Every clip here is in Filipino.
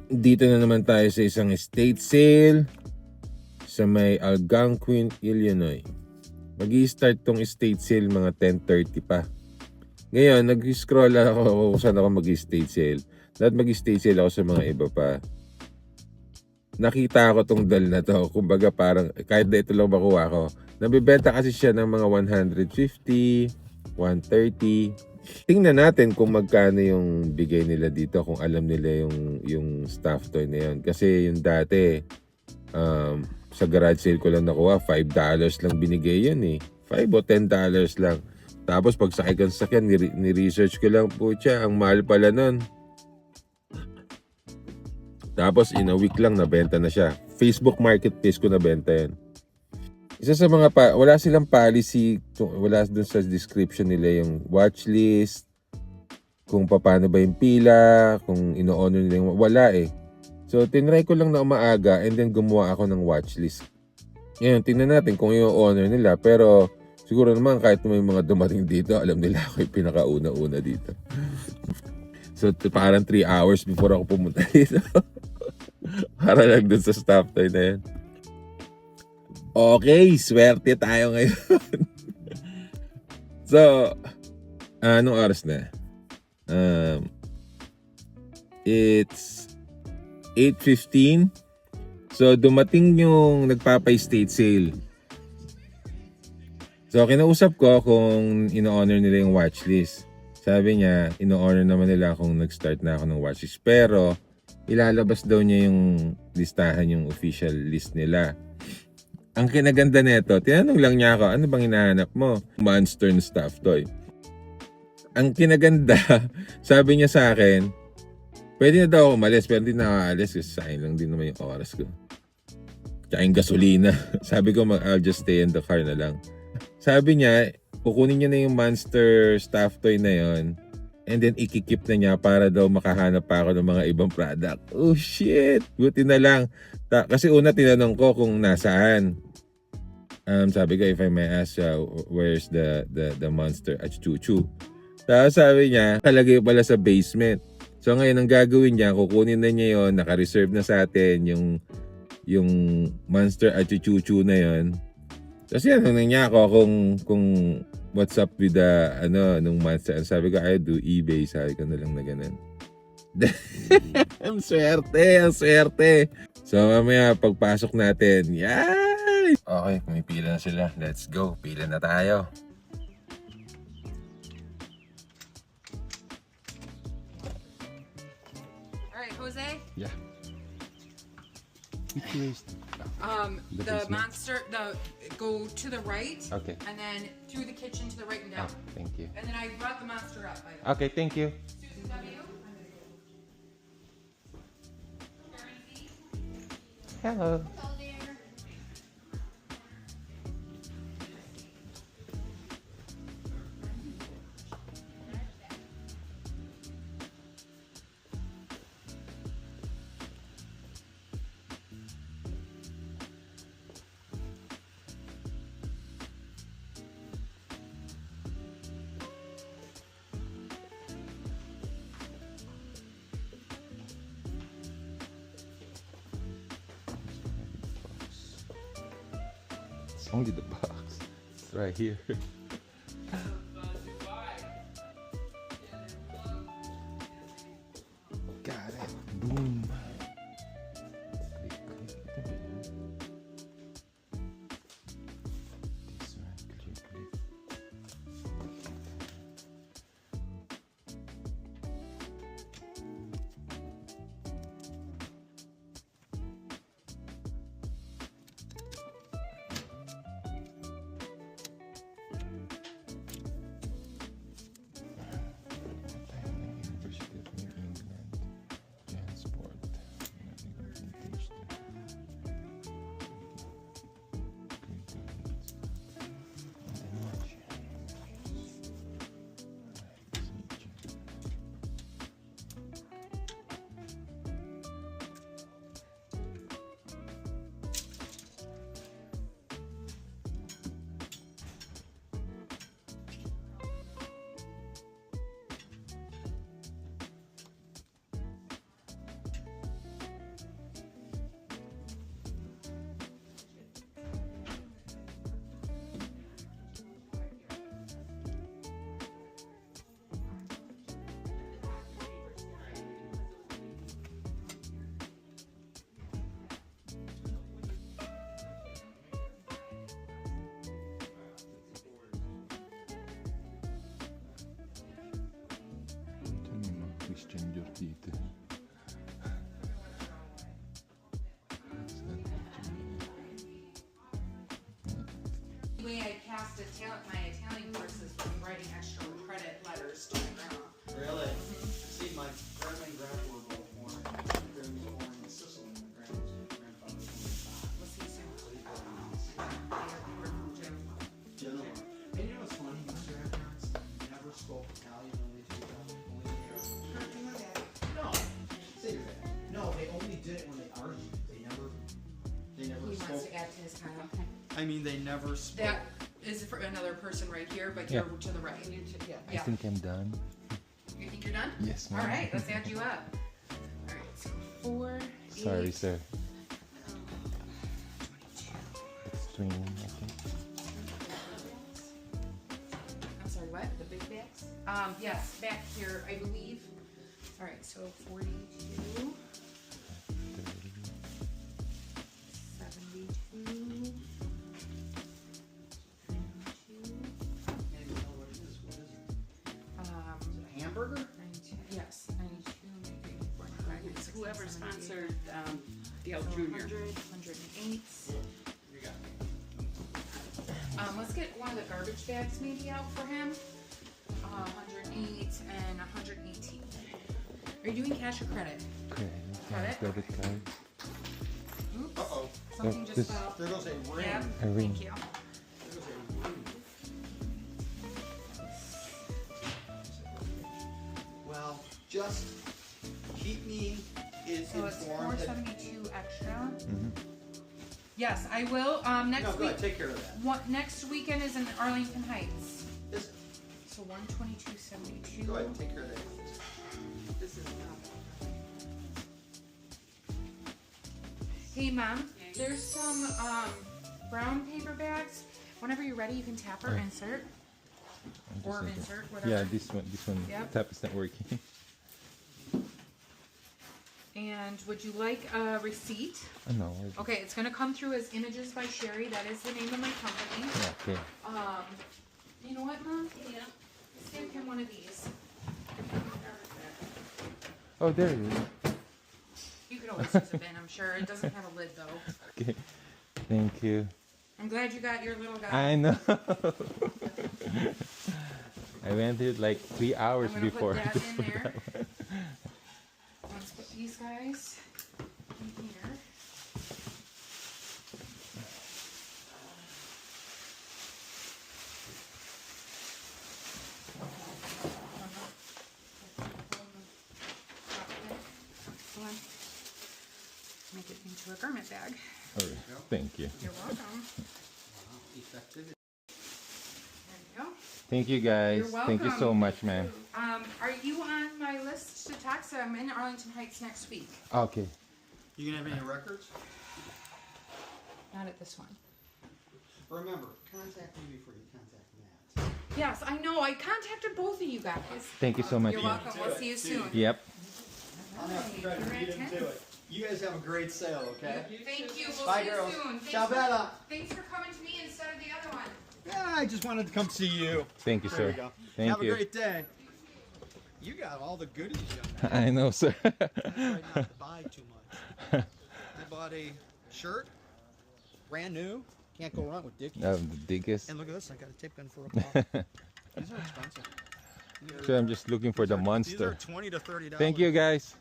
Dito na naman tayo sa isang estate sale sa may Algonquin, Illinois. Mag-i-start tong estate sale mga 10:30 pa. Ngayon, nag-scroll ako kung saan ako mag-estate sale. Dapat mag-estate sale ako sa mga iba pa. Nakita ko tong dal na to. Kumbaga parang kahit na ito lang makuha ko. Nabibenta kasi siya ng mga 150, 130. Tingnan natin kung magkano yung bigay nila dito, kung alam nila yung staff toy na yun. Kasi yung dati, sa garage sale ko lang nakuha, $5 lang binigay yun eh. $5 o $10 lang. Tapos pag sakay ko sa sakyan, ni-research ko lang po siya. Ang mahal pala nun. Tapos in a week lang nabenta na siya. Facebook Marketplace ko nabenta yan. Isa sa mga wala silang policy, wala dun sa description nila yung watch list, kung paano ba yung pila, kung ino-honor nila yung wala eh. So tinry ko lang na umaaga and then gumawa ako ng watch list. Ngayon, tingnan natin kung i-honor nila, pero siguro naman kahit may mga dumating dito, alam nila ako yung pinakauna-una dito. So parang 3 hours before ako pumunta dito. Para lang dun sa staff toy na yan. Okay, swerte tayo ngayon. So, anong oras na? It's 8:15. So, dumating yung nagpapa-estate sale. So, kinausap ko kung ino-honor nila yung watchlist. Sabi niya, ino-honor naman nila kung nag-start na ako ng watchlist. Pero, ilalabas daw niya yung listahan, yung official list nila. Ang kinaganda nito, tinanong lang niya ako, ano bang hinahanap mo? Monster na stuffed toy. Ang kinaganda, sabi niya sa akin, pwede na daw ako umalis, pero hindi na ako alis kasi sayang lang din naman yung oras ko. Tsaka yung gasolina. Sabi ko, I'll just stay in the car na lang. Sabi niya, kukunin niya na yung monster stuffed toy na yon, and then ikikip na niya para daw makahanap pa ako ng mga ibang product. Oh shit! Buti na lang. Kasi una tinanong ko kung nasaan. Sabi ko, if I may ask, where's the monster at Chuchu? Tapos sabi niya, kalagay pala sa basement. So ngayon, ang gagawin niya, kukunin na niya yon, naka-reserve na sa atin yung monster at Chuchu na yon. Tapos yan, tanong niya ako kung what's up with the, nung monster. Sabi ko, I do eBay. Sabi ko na lang na ganun. Ang swerte. So mamaya, pagpasok natin, yay! Okay, pumipila na sila. Let's go. Pila na tayo. Alright, Jose? Yeah. The monster, go to the right. Okay. And then through the kitchen to the right and down. Thank you. And then I brought the monster up. Okay, thank you. Susan W. Hello. It's only the box. It's right here. Got it. Boom. This one, click. Christian Dior dito. The way I passed my Italian courses was writing extra credit letters to my grandma. Really? See, my grandma and grandpa were both born. My grandma was born in Sicily, and my grandfather was born We'll see you soon. in Genoa. And you know what's funny? My grandparents never spoke Italian, only two only No, say your dad. No, they only did it when they argued. They never He wants spoke. to add to his time. I mean, they never spoke. That is for another person right here, but Yeah. you're to the right. Yeah. I think I'm done. You think you're done? Yes, ma'am. All right, let's add you up. All right, so 4, Sorry, 8, sir. Extreme, I think. I'm sorry, what? The big bags? Yes, back here, I believe. All right, so 42, 30. 72, 92, I don't know what it is. What is it? A hamburger? 92, yes, 92, 94, 95, Whoever 76, sponsored Dale so Jr. 100, 108. You got me. Let's get one of the garbage bags maybe out for him. 108 and 118. Are you doing cash or credit? Credit. Credit? Debit card. Oops. Uh-oh. Something This- just fell. There goes a ring. Yeah, A ring. thank you. There goes a ring. Well, just keep me So it's informed. 472 extra. Yes, I will. Next No, go week. ahead, take care of that. What next weekend is in Arlington Heights. Just So 122.72. go ahead and take care of that. This is not. Hey, Mom, there's some brown paper bags. Whenever you're ready, you can tap or insert. I'm just Or looking. insert, whatever. Yeah, this one. Yep. Tap is not working. And would you like a receipt? Oh, no. Okay, it's gonna come through as Images by Sherry. That is the name of my company. Okay. You know what, Mom? Yeah. Stamp him one of these. Oh, there it is. You could always use a bin, I'm sure. It doesn't have a lid though. Okay. Thank you. I'm glad you got your little guy. I know. I went it like 3 hours I'm gonna before. put that just in for there. that one. Let's put these guys in here. Make it into a garment bag. All right. Thank you. You're welcome. Effective. There you go. Thank you, guys. You're Thank you so welcome. much, man. Are you on my list to text? I'm in Arlington Heights next week. Okay. You gonna have any records? Not at this one. Remember, contact me before you contact Matt. Yes, I know. I contacted both of you guys. Thank you so much. You're Ian. welcome. We'll see you soon. Yep. I'll have to try to You're beat at him 10. to it. You guys have a great sale, okay? Thank you. We'll Bye, see girls. you soon. Ciao, Bella. Thanks for coming to me instead of the other one. Yeah, I just wanted to come see you. Thank you, There sir. you go. Thank have you. a great day. You got all the goodies, young man. I know, sir. I tried not to buy too much. I bought a shirt, brand new. Can't go wrong with Dickies. The biggest. And look at this, I got a tape gun for a pop. These are expensive. So I'm just looking for the These are monster. $20 to $30. Thank you, guys.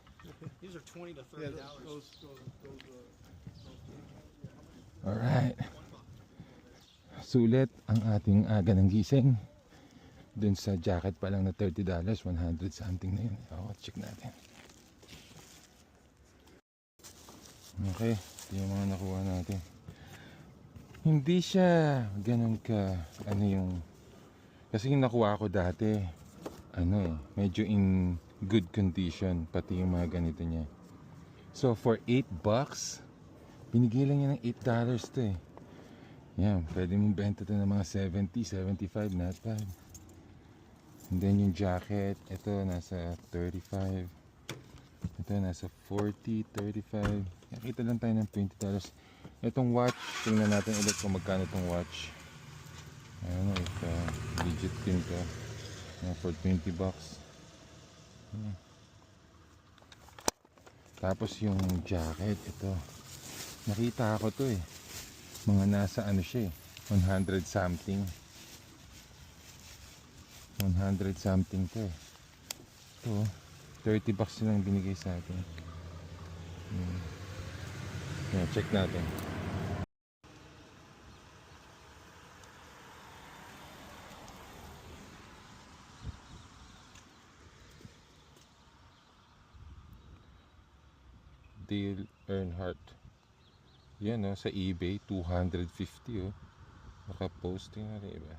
These are $20 to $30. Alright. Sulit ang ating aga ng gising. Dun sa jacket pa lang na $30, 100 something na yun. Check natin. Okay, ito yung mga nakuha natin. Hindi siya ganun ka, kasi yung nakuha ko dati, medyo in good condition, pati yung mga ganito niya. So for $8, binigay lang niya ng $8 to eh. Yan, pwede mong benta to ng mga 70, 75, not bad. And then yung jacket, ito nasa 35. Ito nasa 40, 35. Nakita lang tayo ng $20. Itong watch, tingnan natin ulit kung magkano itong watch. I don't know if legit din to. For $20. Tapos yung jacket, ito. Nakita ko to eh. Mga nasa ano siya eh. 100 something. 100 something to eh. Ito, $30 lang binigay sa atin. Yeah, check natin. Dale Earnhardt. Yan oh, sa eBay, 250 oh. Nakapost, tingnan natin iba.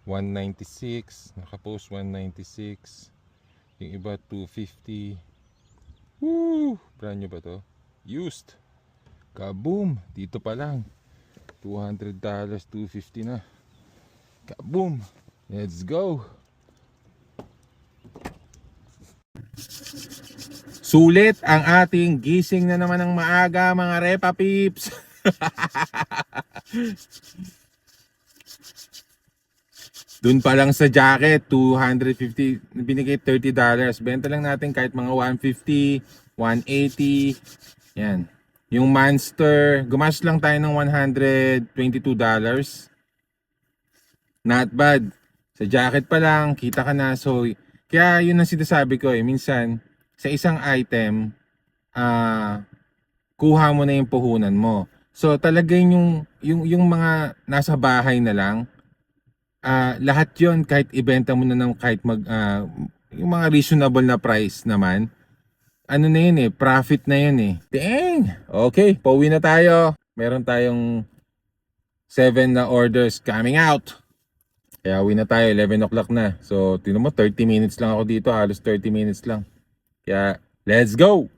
196, nakapost 196. Yung iba 250. Woo! Brand new ba to? Used. Kaboom! Dito pa lang. $200, 250 na. Kaboom! Let's go! Sulit ang ating gising na naman ng maaga, mga Repa Peeps. Doon pa lang sa jacket, 250, binigay $30. Benta lang natin kahit mga 150, 180. Yan. Yung Monster, gumastos lang tayo ng $122. Not bad. Sa jacket pa lang, kita ka na. So, kaya yun ang sinasabi ko eh. Minsan, sa isang item, kuha mo na yung puhunan mo. So, talaga yung mga nasa bahay na lang, lahat yon kahit ibenta mo na ng kahit yung mga reasonable na price naman, ano na yun eh, profit na yun eh. Dang! Okay, pauwi na tayo. Meron tayong 7 na orders coming out. Kaya uwi na tayo, 11 o'clock na. So, tingnan mo, 30 minutes lang ako dito, halos 30 minutes lang. Kaya, let's go!